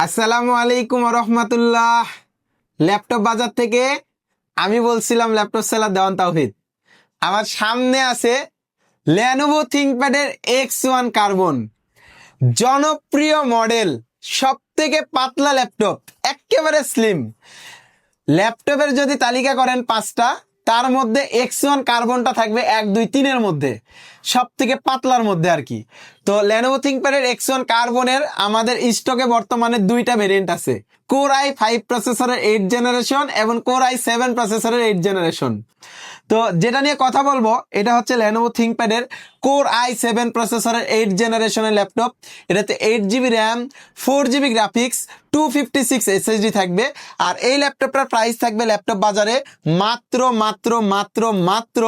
আসসালামু আলাইকুম রহমতুল্লাহ। ল্যাপটপ বাজার থেকে আমি বলছিলাম ল্যাপটপ সেলার দেওয়ান তাওহিদ। আমার সামনে আছে লেনোভো থিংকপ্যাডের X1 কার্বন, জনপ্রিয় মডেল, সব থেকে পাতলা ল্যাপটপ, একেবারে স্লিম। ল্যাপটপের যদি তালিকা করেন 5টা, তার মধ্যে X1 কার্বনটা থাকবে 1, 2, 3-এর মধ্যে, সব থেকে পাতলার মধ্যে আর কি। তো লেনোভো থিংকপ্যাডের X1 কার্বনের আমাদের স্টকে বর্তমানে 2টা ভেরিয়েন্ট আছে, কোর i5 প্রসেসরের 8 জেনারেশন এবং কোর i7 প্রসেসরের 8 জেনারেশন। তো যেটা নিয়ে কথা বলবো এটা হচ্ছে লেনোভো থিংকপ্যাডের কোর i7 প্রসেসরের 8 জেনারেশনের ল্যাপটপ। এটাতে 8GB RAM, 4GB graphics, 256 SSD থাকবে। আর এই ল্যাপটপটার প্রাইস থাকবে ল্যাপটপ বাজারে মাত্র মাত্র মাত্র মাত্র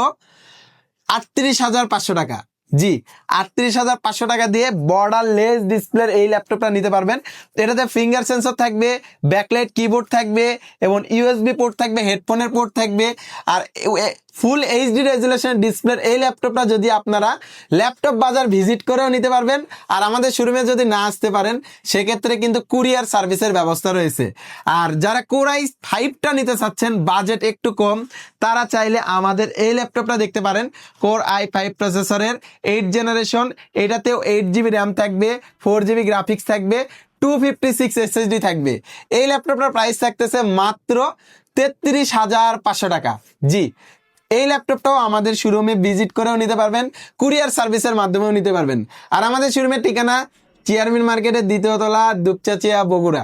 38,500 টাকা। জি, 38,500 টাকা দিয়ে বর্ডারলেস ডিসপ্লের এই ল্যাপটপটা নিতে পারবেন। এটাতে ফিঙ্গার সেন্সর থাকবে, ব্যাকলাইট কিবোর্ড থাকবে এবং ইউএসবি পোর্ট থাকবে, হেডফোনের পোর্ট থাকবে। আর ফুল এইচডি রেজুলেশন ডিসপ্লের এই ল্যাপটপটা যদি আপনারা ল্যাপটপ বাজার ভিজিট করেও নিতে পারবেন। আর আমাদের শোরুমে যদি না আসতে পারেন সেক্ষেত্রে কিন্তু কুরিয়ার সার্ভিসের ব্যবস্থা রয়েছে। আর যারা কোর i5টা নিতে চাচ্ছেন, বাজেট একটু কম, তারা চাইলে আমাদের এই ল্যাপটপটা দেখতে পারেন। কোর i5 প্রসেসরের 8 জেনারেশন, এটাতেও 8GB র্যাম থাকবে, 4GB গ্রাফিক্স থাকবে, 256 SSD থাকবে। এই ল্যাপটপটার প্রাইস থাকতেছে মাত্র 33,500 টাকা। জি, এই ল্যাপটপটাও আমাদের শোরুমে ভিজিট করেও নিতে পারবেন, কুরিয়ার সার্ভিসের মাধ্যমেও নিতে পারবেন। আর আমাদের শোরুমের ঠিকানা চেয়ারম্যান মার্কেটের 2য় তলা, দুপচাচিয়া, বগুড়া।